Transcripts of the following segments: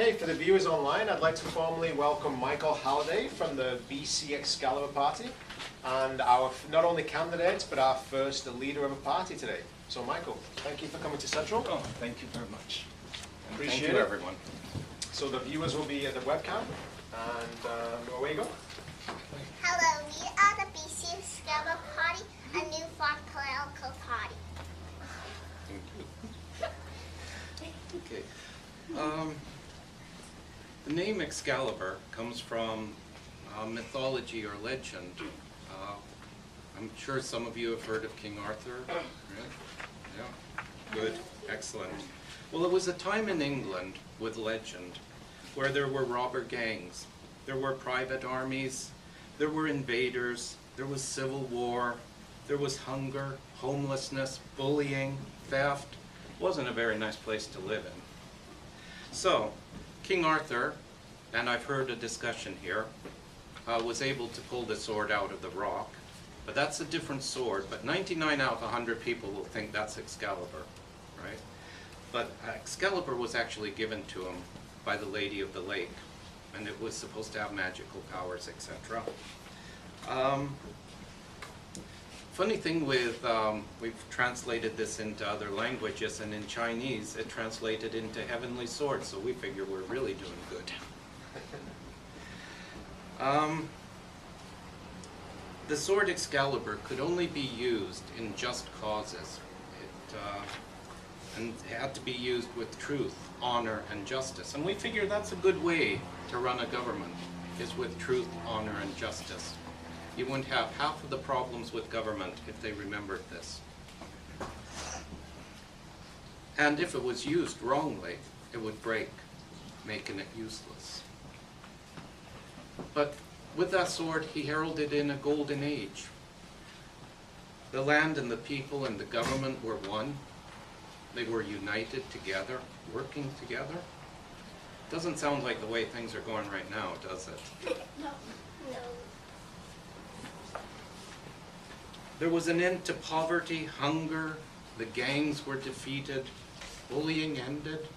Okay, for the viewers online, I'd like to formally welcome Michael Halliday from the BC Excalibur party, and our not only candidates but our first leader of a party today. So Michael, thank you for coming to Central. Oh, thank you very much. And Appreciate thank you, it. everyone. So the viewers will be at the webcam, and away you go. Hello, we are the BC Excalibur Party, a new fun political party. Okay. The name Excalibur comes from mythology or legend. I'm sure some of you have heard of King Arthur. Right? Yeah. Good. Excellent. Well, it was a time in England with legend where there were robber gangs, there were private armies, there were invaders, there was civil war, there was hunger, homelessness, bullying, theft. It wasn't a very nice place to live in. So, King Arthur, and I've heard a discussion here, was able to pull the sword out of the rock. But that's a different sword, but 99 out of 100 people will think that's Excalibur, right? But Excalibur was actually given to him by the Lady of the Lake, and it was supposed to have magical powers, etc. Funny thing with, we've translated this into other languages, and in Chinese it translated into heavenly sword, so we figure we're really doing good. The sword Excalibur could only be used in just causes. And it had to be used with truth, honor, and justice. And we figure that's a good way to run a government, is with truth, honor, and justice. You wouldn't have half of the problems with government if they remembered this. And if it was used wrongly, it would break, making it useless. But with that sword, he heralded in a golden age. The land and the people and the government were one. They were united together, working together. Doesn't sound like the way things are going right now, does it? No. There was an end to poverty, hunger, the gangs were defeated, bullying ended,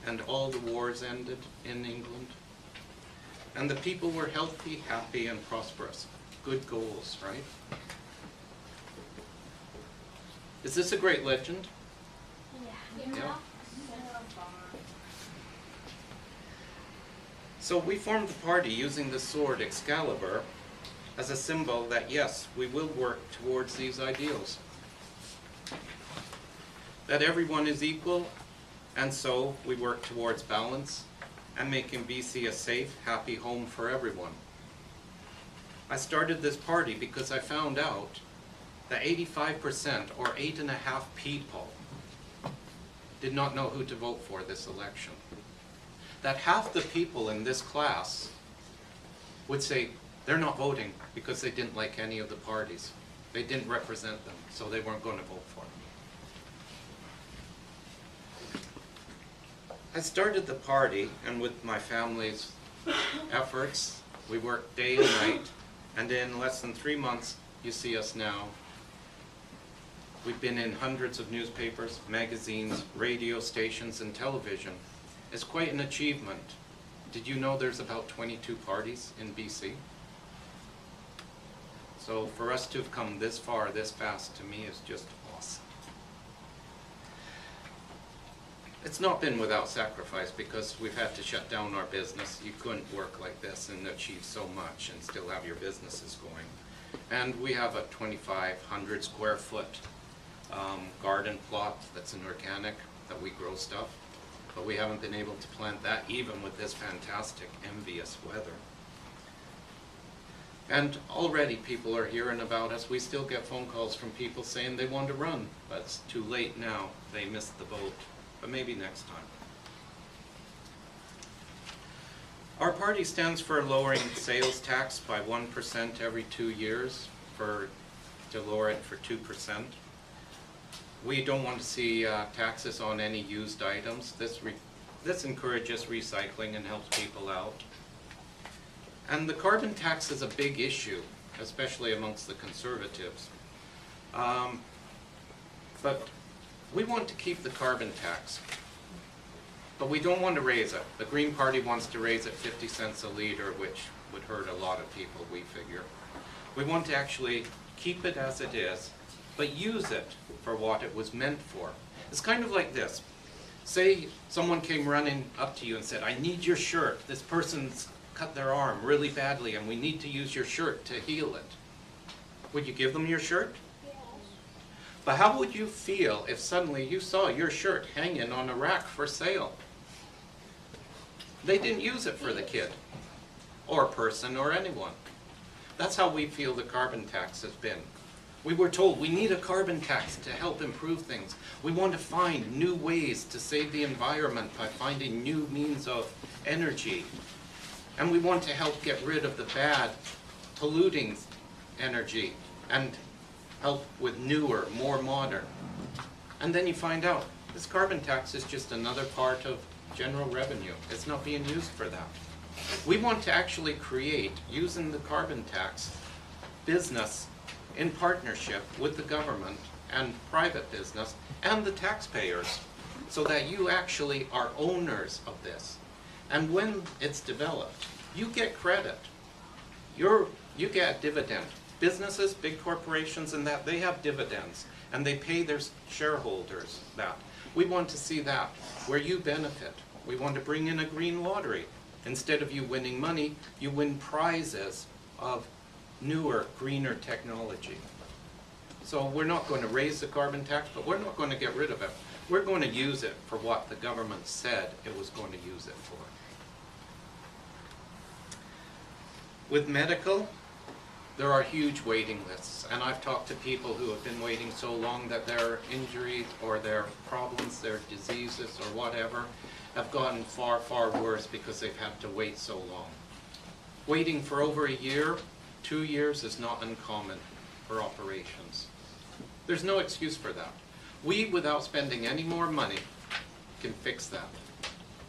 and all the wars ended in England. And the people were healthy, happy, and prosperous. Good goals, right? Is this a great legend? Yeah. So we formed the party using the sword Excalibur as a symbol that, yes, we will work towards these ideals. That everyone is equal, and so we work towards balance and making BC a safe, happy home for everyone. I started this party because I found out that 85%, or 8.5 people, did not know who to vote for this election. That half the people in this class would say they're not voting because they didn't like any of the parties. They didn't represent them, so they weren't going to vote for them. I started the party, and with my family's efforts, we worked day and night, and in less than 3 months, you see us now. We've been in hundreds of newspapers, magazines, radio stations, and television. It's quite an achievement. Did you know there's about 22 parties in BC? So for us to have come this far, this fast, to me is just awesome. It's not been without sacrifice because we've had to shut down our business. You couldn't work like this and achieve so much and still have your businesses going. And we have a 2,500 square foot garden plot that's an organic, that we grow stuff. But we haven't been able to plant that even with this fantastic, envious weather. And already people are hearing about us. We still get phone calls from people saying they want to run, but it's too late now. They missed the boat. But maybe next time. Our party stands for lowering sales tax by 1% every 2 years, to lower it for 2%. We don't want to see taxes on any used items. This encourages recycling and helps people out. And the carbon tax is a big issue, especially amongst the conservatives. But we want to keep the carbon tax. But we don't want to raise it. The Green Party wants to raise it 50 cents a liter, which would hurt a lot of people, we figure. We want to actually keep it as it is, but use it for what it was meant for. It's kind of like this. Say someone came running up to you and said, I need your shirt. This person's cut their arm really badly and we need to use your shirt to heal it. Would you give them your shirt? Yes. But how would you feel if suddenly you saw your shirt hanging on a rack for sale? They didn't use it for the kid, or person, or anyone. That's how we feel the carbon tax has been. We were told we need a carbon tax to help improve things. We want to find new ways to save the environment by finding new means of energy. And we want to help get rid of the bad, polluting energy and help with newer, more modern. And then you find out this carbon tax is just another part of general revenue. It's not being used for that. We want to actually create, using the carbon tax, business in partnership with the government and private business and the taxpayers, so that you actually are owners of this. And when it's developed, you get credit. You get a dividend. Businesses, big corporations and that, they have dividends and they pay their shareholders that. We want to see that, where you benefit. We want to bring in a green lottery. Instead of you winning money, you win prizes of newer, greener technology. So we're not going to raise the carbon tax, but we're not going to get rid of it. We're going to use it for what the government said it was going to use it for. With medical, there are huge waiting lists, and I've talked to people who have been waiting so long that their injuries or their problems, their diseases or whatever, have gotten far, far worse because they've had to wait so long. Waiting for over a year, 2 years is not uncommon for operations. There's no excuse for that. We, without spending any more money, can fix that.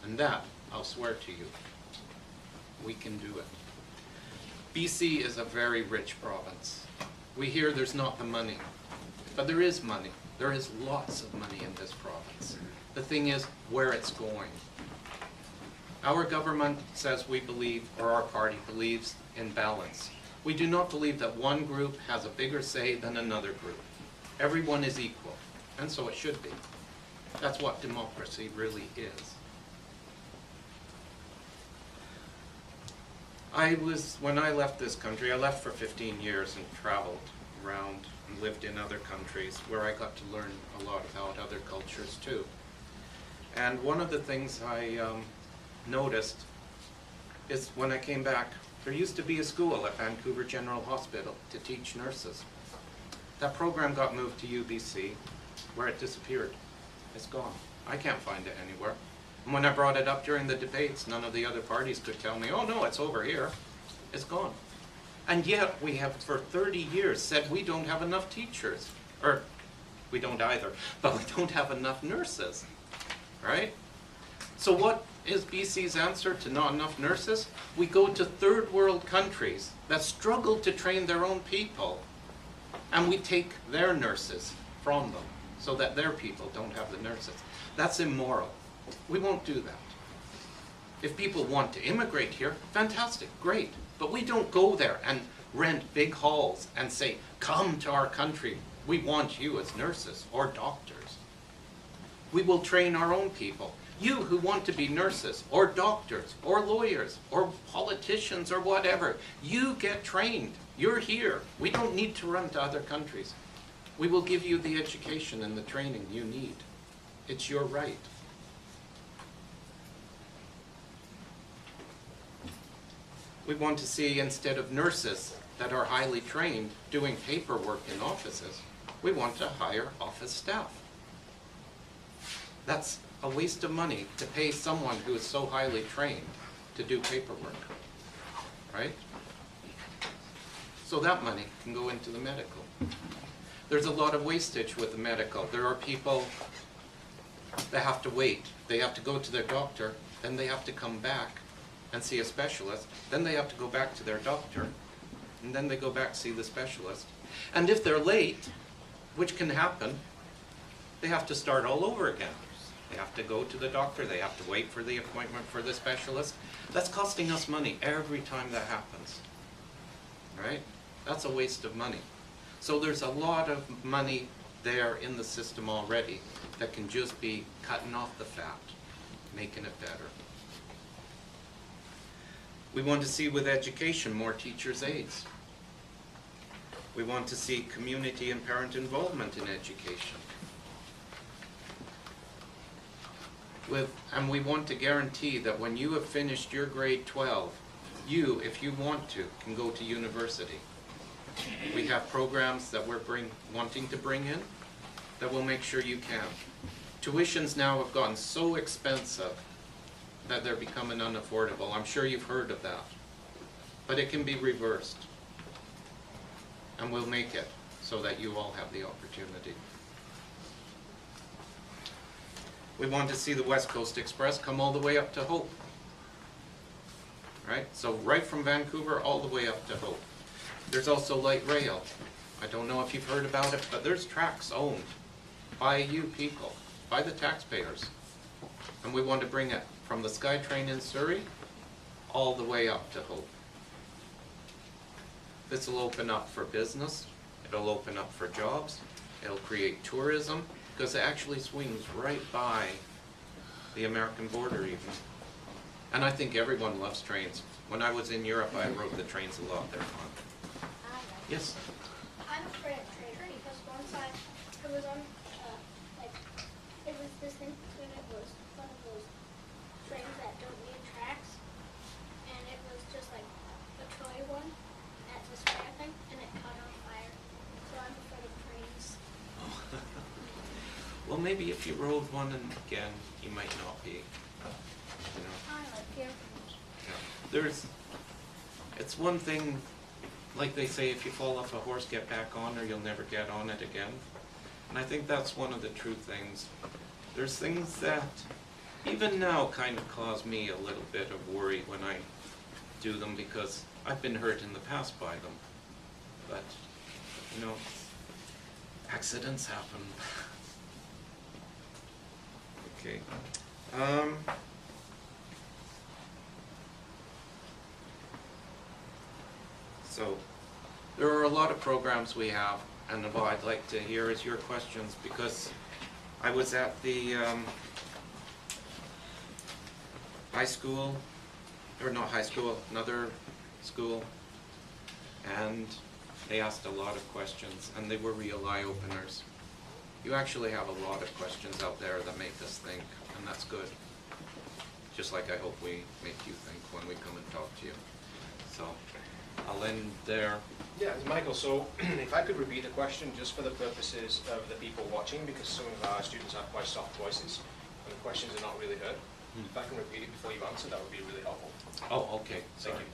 And that, I'll swear to you, we can do it. BC is a very rich province. We hear there's not the money, but there is money. There is lots of money in this province. The thing is where it's going. Our government says we believe, or our party believes, in balance. We do not believe that one group has a bigger say than another group. Everyone is equal, and so it should be. That's what democracy really is. When I left this country, I left for 15 years and traveled around and lived in other countries where I got to learn a lot about other cultures too. And one of the things I noticed is when I came back, there used to be a school at Vancouver General Hospital to teach nurses. That program got moved to UBC, where it disappeared. It's gone. I can't find it anywhere. And when I brought it up during the debates, none of the other parties could tell me, oh no, it's over here. It's gone. And yet we have for 30 years said we don't have enough teachers. Or, we don't either, but we don't have enough nurses, right? So what is BC's answer to not enough nurses? We go to third world countries that struggle to train their own people, and we take their nurses from them so that their people don't have the nurses. That's immoral. We won't do that. If people want to immigrate here, fantastic, great. But we don't go there and rent big halls and say, come to our country. We want you as nurses or doctors. We will train our own people. You who want to be nurses or doctors or lawyers or politicians or whatever, you get trained. You're here. We don't need to run to other countries. We will give you the education and the training you need. It's your right. We want to see, instead of nurses that are highly trained doing paperwork in offices, we want to hire office staff. That's a waste of money to pay someone who is so highly trained to do paperwork, right? So that money can go into the medical. There's a lot of wastage with the medical. There are people that have to wait. They have to go to their doctor, then they have to come back and see a specialist, then they have to go back to their doctor, and then they go back to see the specialist. And if they're late, which can happen, they have to start all over again. They have to go to the doctor, they have to wait for the appointment for the specialist. That's costing us money every time that happens, right? That's a waste of money. So there's a lot of money there in the system already that can just be cutting off the fat, making it better. We want to see with education more teachers' aides. We want to see community and parent involvement in education. And we want to guarantee that when you have finished your grade 12, you, if you want to, can go to university. We have programs that we're wanting to bring in that will make sure you can. Tuitions now have gotten so expensive that they're becoming unaffordable. I'm sure you've heard of that. But it can be reversed. And we'll make it so that you all have the opportunity. We want to see the West Coast Express come all the way up to Hope. Right? So right from Vancouver all the way up to Hope. There's also light rail. I don't know if you've heard about it, but there's tracks owned by you people, by the taxpayers. And we want to bring it from the SkyTrain in Surrey all the way up to Hope. This will open up for business, it'll open up for jobs, it'll create tourism, because it actually swings right by the American border even. And I think everyone loves trains. When I was in Europe, I rode the trains a lot. They're fun. Yes? I'm afraid of trains because once I was on, it was this thing, and it was one of those trains that don't need tracks, and it was just like a toy one at this fair thing, and it caught on fire. So I'm afraid of trains. Well, maybe if you rode one and again, you might not be. You know. I like airplanes. Yeah. It's one thing, like they say, if you fall off a horse, get back on, or you'll never get on it again. And I think that's one of the true things. There's things that, even now, kind of cause me a little bit of worry when I do them, because I've been hurt in the past by them. But, you know, accidents happen. Okay. So, there are a lot of programs we have, and what I'd like to hear is your questions, because I was at the high school, or not high school, another school, and they asked a lot of questions, and they were real eye-openers. You actually have a lot of questions out there that make us think, and that's good. Just like I hope we make you think when we come and talk to you. So, I'll end there. Yeah, Michael, so if I could repeat the question just for the purposes of the people watching, because some of our students have quite soft voices, and the questions are not really heard. If I can repeat it before you answer, that would be really helpful. Oh, okay. Thank Sorry.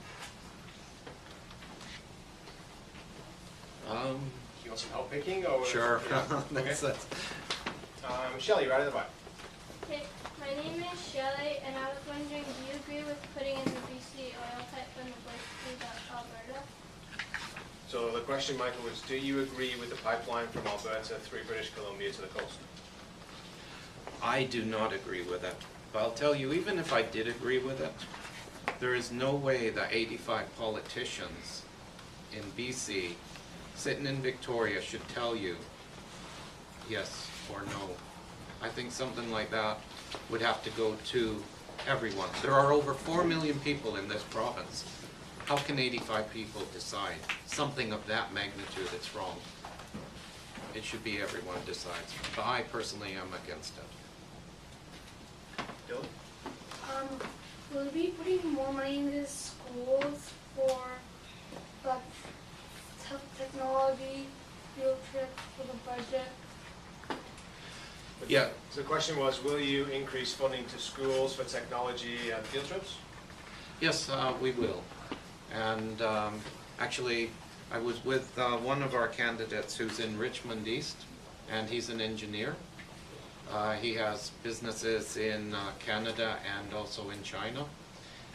you. You want some help picking? Or Sure. Yeah. That's Okay. it. Shelley, right at the back. Okay, my name is Shelley, and I was wondering, do you agree with putting in the BC oil pipe in the Blakely Alberta? So the question, Michael, is do you agree with the pipeline from Alberta through British Columbia to the coast? I do not agree with it. But I'll tell you, even if I did agree with it, there is no way that 85 politicians in BC sitting in Victoria should tell you yes or no. I think something like that would have to go to everyone. There are over 4 million people in this province. How can 85 people decide something of that magnitude that's wrong? It should be everyone decides. But I personally am against it. Dylan? Will we be putting more money into schools for technology field trips for the budget? Yeah. So the question was, will you increase funding to schools for technology and field trips? Yes, we will. And actually, I was with one of our candidates who's in Richmond East, and he's an engineer. He has businesses in Canada and also in China.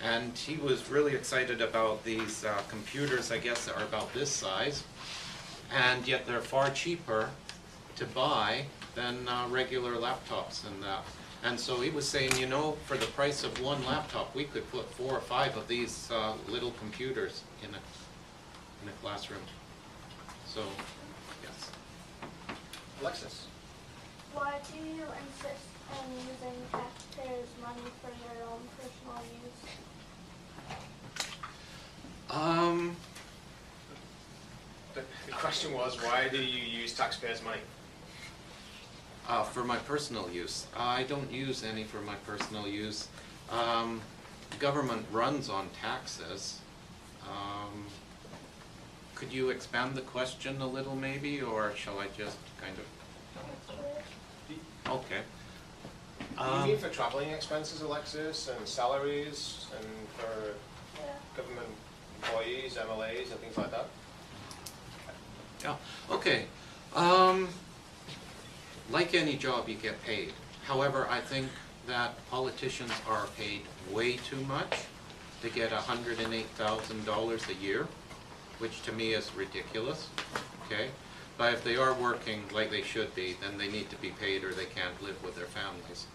And he was really excited about these computers, I guess, that are about this size, and yet they're far cheaper to buy than regular laptops and that. And so he was saying, you know, for the price of one laptop, we could put 4 or 5 of these little computers in a classroom. So, yes. Alexis? Why do you insist on using taxpayers' money for your own personal use? The question was, why do you use taxpayers' money? For my personal use. I don't use any for my personal use. Government runs on taxes. Could you expand the question a little maybe, or shall I just kind of? Okay. Do you mean for traveling expenses, Alexis, and salaries, and for government employees, MLAs, and things like that? Yeah, okay. Like any job, you get paid. However, I think that politicians are paid way too much to get $108,000 a year, which to me is ridiculous, okay? But if they are working like they should be, then they need to be paid or they can't live with their families.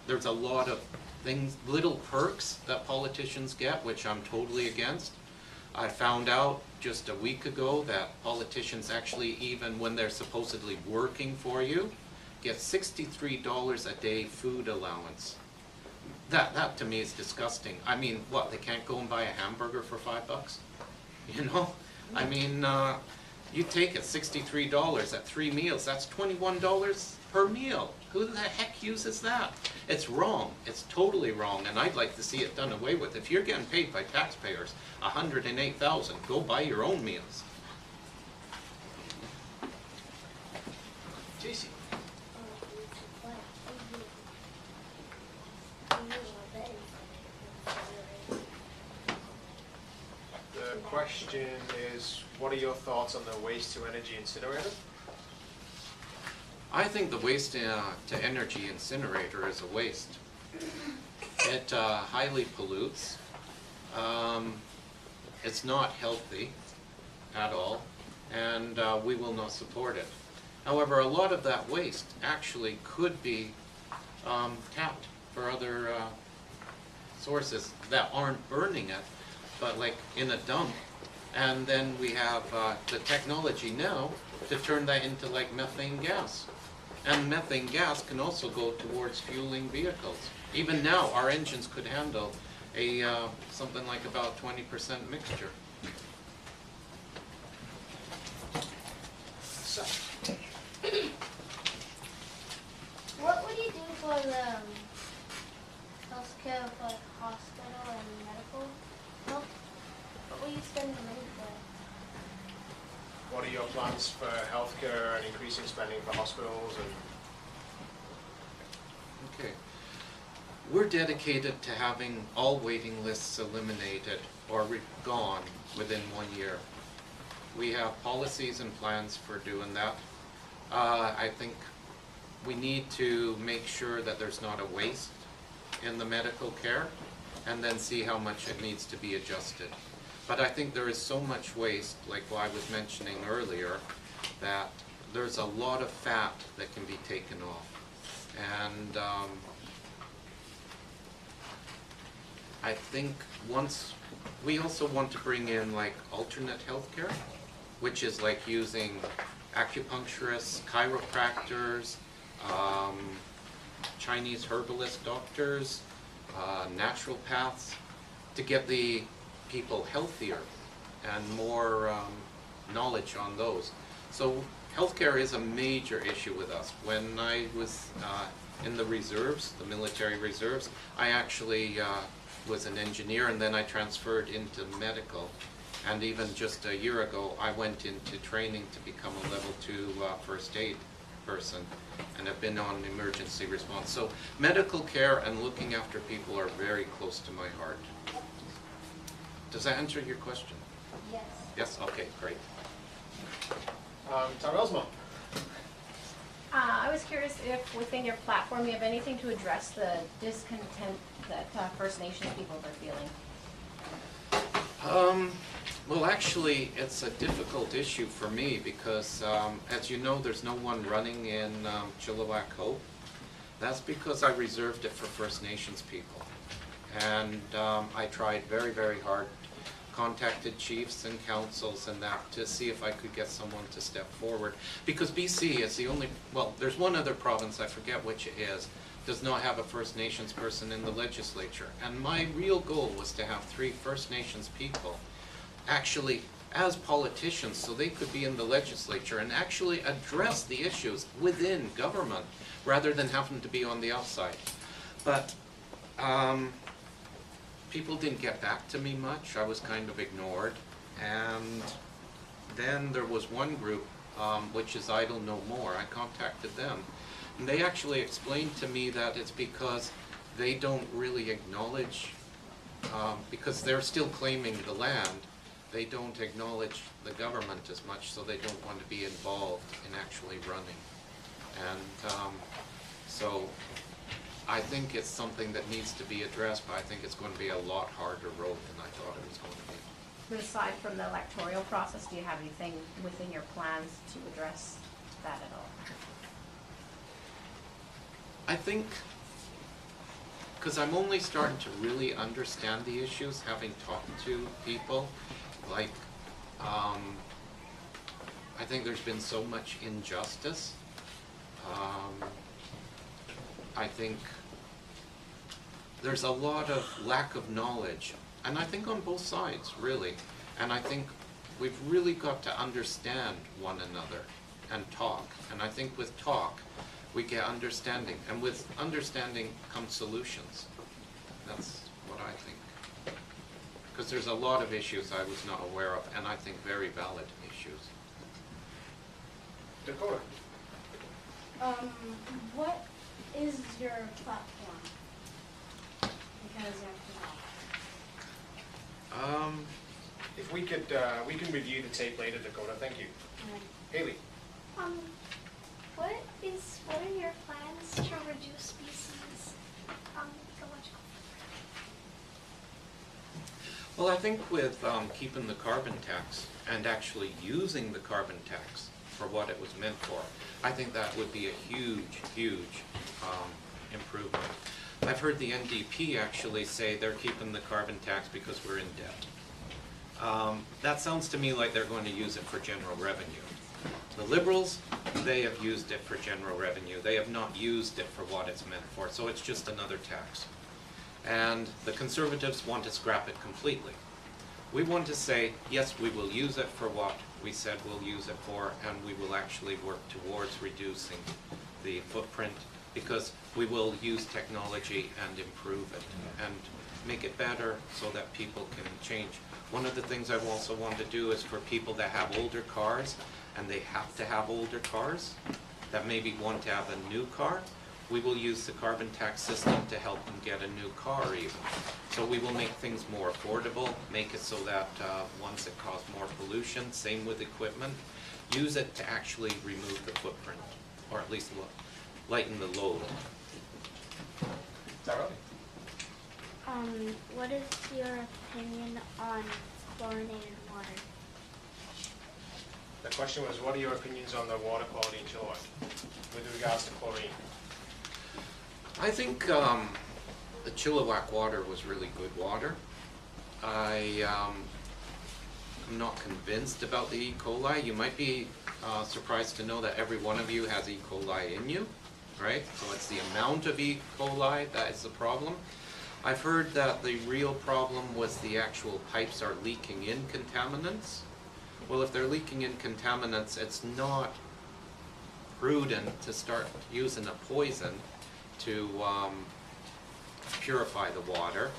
There's a lot of things, little perks that politicians get, which I'm totally against. I found out just a week ago that politicians actually, even when they're supposedly working for you, get $63 a day food allowance. That to me is disgusting. I mean, what, they can't go and buy a hamburger for $5? You know? I mean, you take it, $63 at 3 meals, that's $21 per meal. Who the heck uses that? It's wrong. It's totally wrong, and I'd like to see it done away with. If you're getting paid by taxpayers $108,000, go buy your own meals. JC? The question is, what are your thoughts on the waste-to-energy incinerator? I think the waste to energy incinerator is a waste. It highly pollutes. It's not healthy at all, and we will not support it. However, a lot of that waste actually could be tapped for other sources that aren't burning it, but like in a dump. And then we have the technology now to turn that into like methane gas. And methane gas can also go towards fueling vehicles. Even now, our engines could handle a something like about 20% mixture. So, What would you do for the healthcare of like hospital and medical help? What will you spend the money for? what are your plans for healthcare and increasing spending for hospitals? And Okay. We're dedicated to having all waiting lists eliminated or gone within 1 year. We have policies and plans for doing that. I think we need to make sure that there's not a waste in the medical care and then see how much it needs to be adjusted. But I think there is so much waste, like what I was mentioning earlier, that there's a lot of fat that can be taken off. And I think we also want to bring in like alternate healthcare, which is like using acupuncturists, chiropractors, Chinese herbalist doctors, naturopaths, to get the people healthier and more knowledge on those. So healthcare is a major issue with us. When I was in the reserves, the military reserves, I actually was an engineer, and then I transferred into medical. And even just a year ago, I went into training to become a level 2 first aid person, and have been on emergency response. So medical care and looking after people are very close to my heart. Does that answer your question? Yes. Yes? Okay, great. Tyrell's mom. I was curious if within your platform you have anything to address the discontent that First Nations people are feeling. Well, actually, it's a difficult issue for me because, as you know, there's no one running in Chilliwack Hope. That's because I reserved it for First Nations people. And I tried very, very hard, contacted chiefs and councils and that to see if I could get someone to step forward. Because BC is the only, well, there's one other province, I forget which it is, does not have a First Nations person in the legislature. And my real goal was to have 3 First Nations people actually as politicians so they could be in the legislature and actually address the issues within government rather than having to be on the outside. But people didn't get back to me much. I was kind of ignored. And then there was one group, which is Idle No More. I contacted them. And they actually explained to me that it's because they don't really acknowledge, because they're still claiming the land, they don't acknowledge the government as much, so they don't want to be involved in actually running. And so I think it's something that needs to be addressed, but I think it's going to be a lot harder road than I thought it was going to be. But aside from the electoral process, do you have anything within your plans to address that at all? I think, because I'm only starting to really understand the issues, having talked to people, like, I think there's been so much injustice. I think there's a lot of lack of knowledge, and I think on both sides, really. And I think we've really got to understand one another and talk. And I think with talk, we get understanding, and with understanding come solutions. That's what I think. Because there's a lot of issues I was not aware of, and I think very valid issues. Dakota. What is your platform? Because after that. If we could, we can review the tape later, Dakota. Thank you. Haley. What are your plans to reduce BC's ecological footprint? Well, I think with keeping the carbon tax and actually using the carbon tax for what it was meant for, I think that would be a huge, huge improvement. I've heard the NDP actually say they're keeping the carbon tax because we're in debt. That sounds to me like they're going to use it for general revenue. The Liberals, they have used it for general revenue. They have not used it for what it's meant for, so it's just another tax. And the Conservatives want to scrap it completely. We want to say, yes, we will use it for what we said we'll use it for, and we will actually work towards reducing the footprint, because we will use technology and improve it and make it better so that people can change. One of the things I also want to do is for people that have older cars, and they have to have older cars, that maybe want to have a new car, we will use the carbon tax system to help them get a new car even. So we will make things more affordable, make it so that ones that cause more pollution, same with equipment, use it to actually remove the footprint, or at least lighten the load. Tara? What is your opinion on chlorinated water? The question was, what are your opinions on the water quality in Chilliwack with regards to chlorine? I think the Chilliwack water was really good water. I am not convinced about the E. coli. You might be surprised to know that every one of you has E. coli in you, right? So it's the amount of E. coli that is the problem. I've heard that the real problem was the actual pipes are leaking in contaminants. Well, if they're leaking in contaminants, it's not prudent to start using a poison to purify the water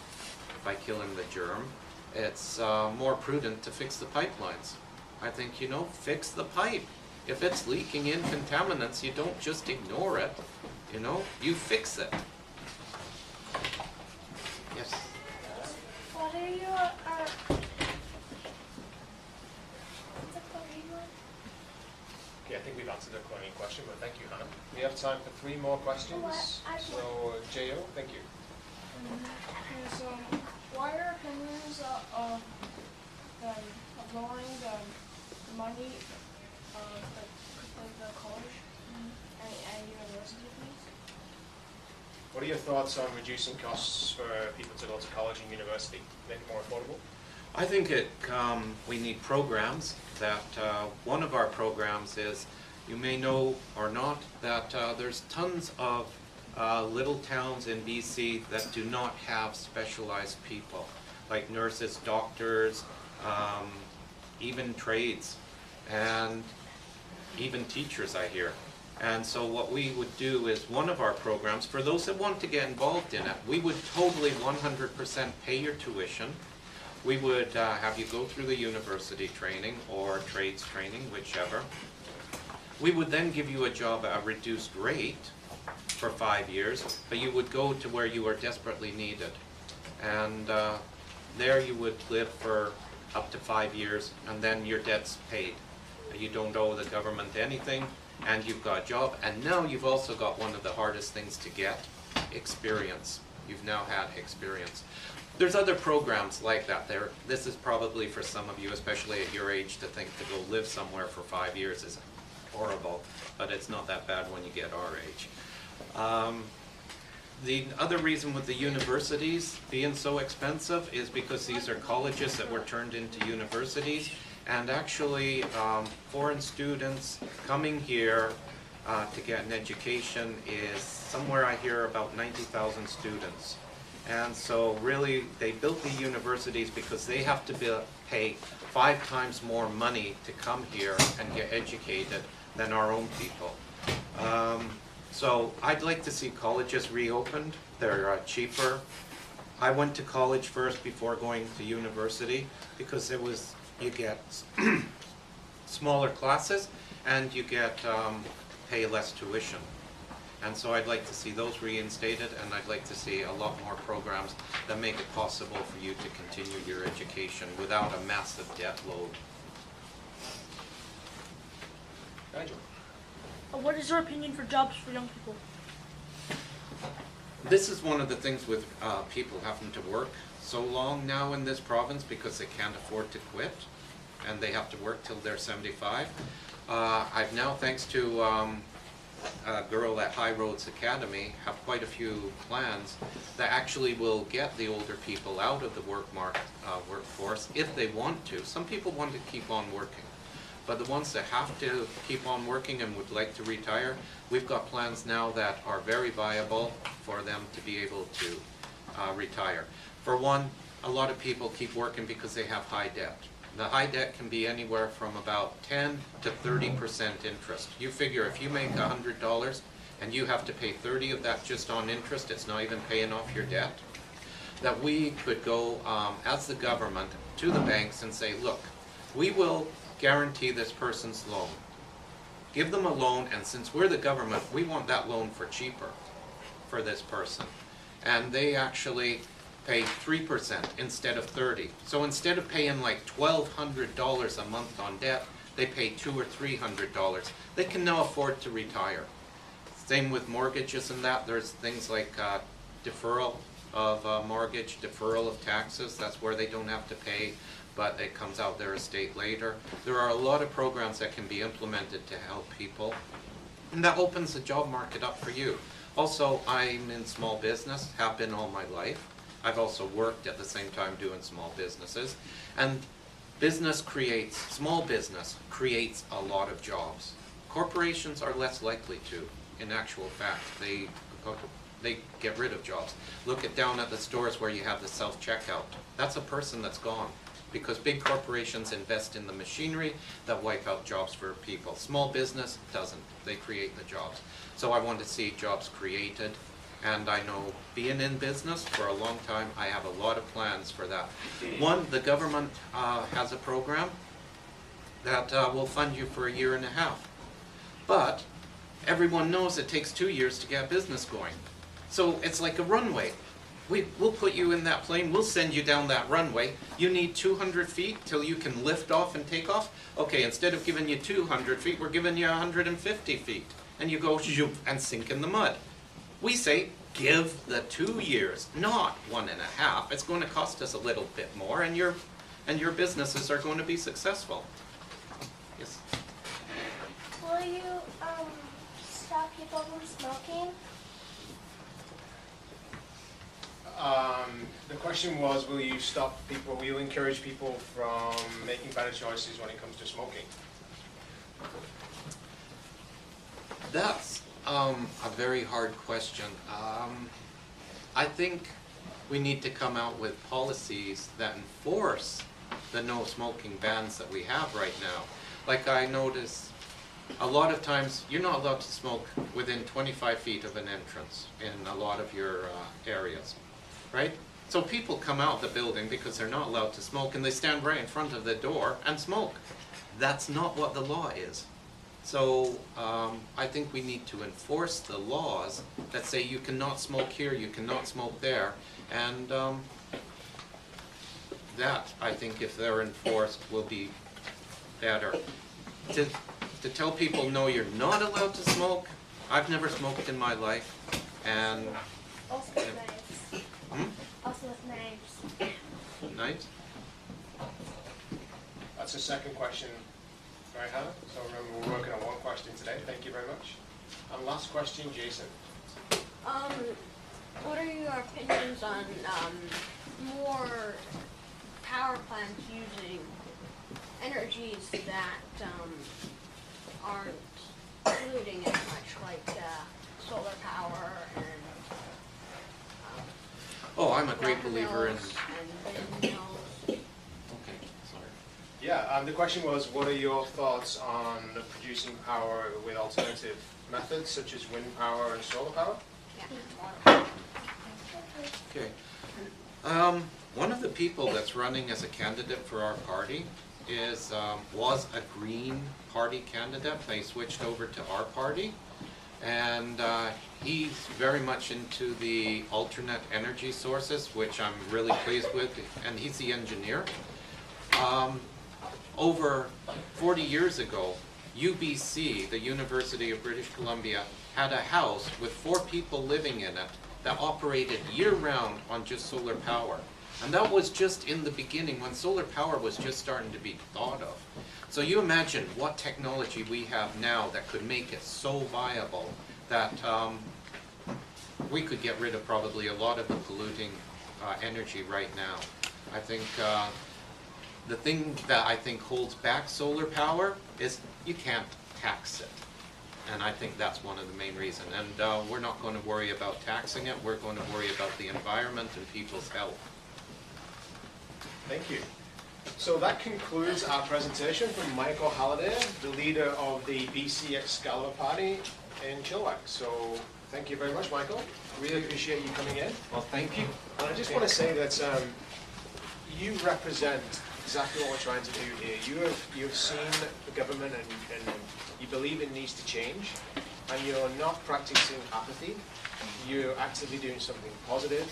by killing the germ. It's more prudent to fix the pipelines. I think, fix the pipe. If it's leaking in contaminants, you don't just ignore it, you fix it. Yes? What are your Okay, I think we've answered the chlorine question, but thank you, Hannah. We have time for 3 more questions. So, J.O., thank you. Why are opinions of lowering the money of the college and university fees. What are your thoughts on reducing costs for people to go to college and university, make it more affordable? I think we need programs. That one of our programs is, you may know or not, that there's tons of little towns in BC that do not have specialized people, like nurses, doctors, even trades, and even teachers, I hear. And so what we would do is, one of our programs, for those that want to get involved in it, we would totally 100% pay your tuition. We would have you go through the university training or trades training, whichever. We would then give you a job at a reduced rate for 5 years, but you would go to where you are desperately needed. And there you would live for up to 5 years, and then your debt's paid. You don't owe the government anything, and you've got a job. And now you've also got one of the hardest things to get, experience. You've now had experience. There's other programs like that. This is probably for some of you, especially at your age, to think to go live somewhere for 5 years is horrible, but it's not that bad when you get our age. The other reason with the universities being so expensive is because these are colleges that were turned into universities, and actually foreign students coming here to get an education is somewhere, I hear, about 90,000 students. And so really they built the universities because they have to pay 5 times more money to come here and get educated than our own people. So I'd like to see colleges reopened. They're cheaper. I went to college first before going to university because you get smaller classes and you get pay less tuition. And so I'd like to see those reinstated, and I'd like to see a lot more programs that make it possible for you to continue your education without a massive debt load. Nigel? What is your opinion for jobs for young people? This is one of the things with people having to work so long now in this province because they can't afford to quit, and they have to work till they're 75. I've now, thanks to a girl at High Roads Academy, have quite a few plans that actually will get the older people out of the workforce if they want to. Some people want to keep on working, but the ones that have to keep on working and would like to retire, we've got plans now that are very viable for them to be able to retire. For one, a lot of people keep working because they have high debt. The high debt can be anywhere from about 10 to 30% interest. You figure if you make $100 and you have to pay 30 of that just on interest, it's not even paying off your debt. That we could go as the government to the banks and say, look, we will guarantee this person's loan. Give them a loan, and since we're the government, we want that loan for cheaper for this person. And they actually pay 3% instead of 30. So instead of paying like $1,200 a month on debt, they pay $200 or $300. They can now afford to retire. Same with mortgages and that. There's things like deferral of mortgage, deferral of taxes. That's where they don't have to pay, but it comes out their estate later. There are a lot of programs that can be implemented to help people, and that opens the job market up for you. Also, I'm in small business, have been all my life. I've also worked at the same time doing small businesses, and small business creates a lot of jobs. Corporations are less likely to, in actual fact. They get rid of jobs. Look down at the stores where you have the self-checkout. That's a person that's gone, because big corporations invest in the machinery that wipe out jobs for people. Small business doesn't. They create the jobs. So I want to see jobs created. And I know, being in business for a long time, I have a lot of plans for that. One, the government has a program that will fund you for 1.5 years. But everyone knows it takes 2 years to get business going. So it's like a runway. We'll put you in that plane, we'll send you down that runway. You need 200 feet till you can lift off and take off? Okay, instead of giving you 200 feet, we're giving you 150 feet. And you go zoop and sink in the mud. We say, give the 2 years, not 1.5. It's going to cost us a little bit more, and and your businesses are going to be successful. Yes? Will you stop people from smoking? The question was, will you encourage people from making better choices when it comes to smoking? That's a very hard question. I think we need to come out with policies that enforce the no smoking bans that we have right now. Like I notice a lot of times you're not allowed to smoke within 25 feet of an entrance in a lot of your areas, right? So people come out of the building because they're not allowed to smoke and they stand right in front of the door and smoke. That's not what the law is. So I think we need to enforce the laws that say you cannot smoke here, you cannot smoke there, and that, I think, if they're enforced, will be better. To tell people, no, you're not allowed to smoke, I've never smoked in my life, and... Also with knives. Also with knives. Knives? That's the second question. Right, Hannah? So remember, we're working on one question today. Thank you very much. And last question, Jason. What are your opinions on more power plants using energies that aren't polluting as much, like solar power and Oh, I'm a great believer in... and windmills? Okay, sorry. Yeah, the question was, what are your thoughts on producing power with alternative methods, such as wind power and solar power? Yeah. Okay. One of the people that's running as a candidate for our party was a Green Party candidate. They switched over to our party, and he's very much into the alternate energy sources, which I'm really pleased with, and he's the engineer. Over 40 years ago, UBC, the University of British Columbia, had a house with 4 people living in it that operated year-round on just solar power. And that was just in the beginning, when solar power was just starting to be thought of. So you imagine what technology we have now that could make it so viable that we could get rid of probably a lot of the polluting energy right now. I think the thing that I think holds back solar power is you can't tax it. And I think that's one of the main reasons. And we're not going to worry about taxing it, we're going to worry about the environment and people's health. Thank you. So that concludes our presentation from Michael Halliday, the leader of the BC Excalibur Party in Chilliwack. So thank you very much, Michael. Really appreciate you coming in. Well, thank you. And I just want to say that you represent exactly what we're trying to do here. You've seen the government and you believe it needs to change, and you're not practicing apathy. You're actively doing something positive,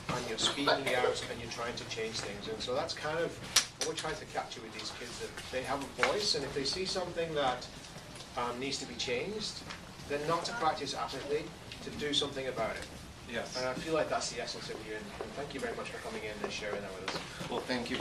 and you're speaking out, and you're trying to change things. And so that's kind of what we're trying to capture with these kids, that they have a voice, and if they see something that needs to be changed, then not to practice apathy, to do something about it. Yes. And I feel like that's the essence of you, and thank you very much for coming in and sharing that with us. Well, thank you.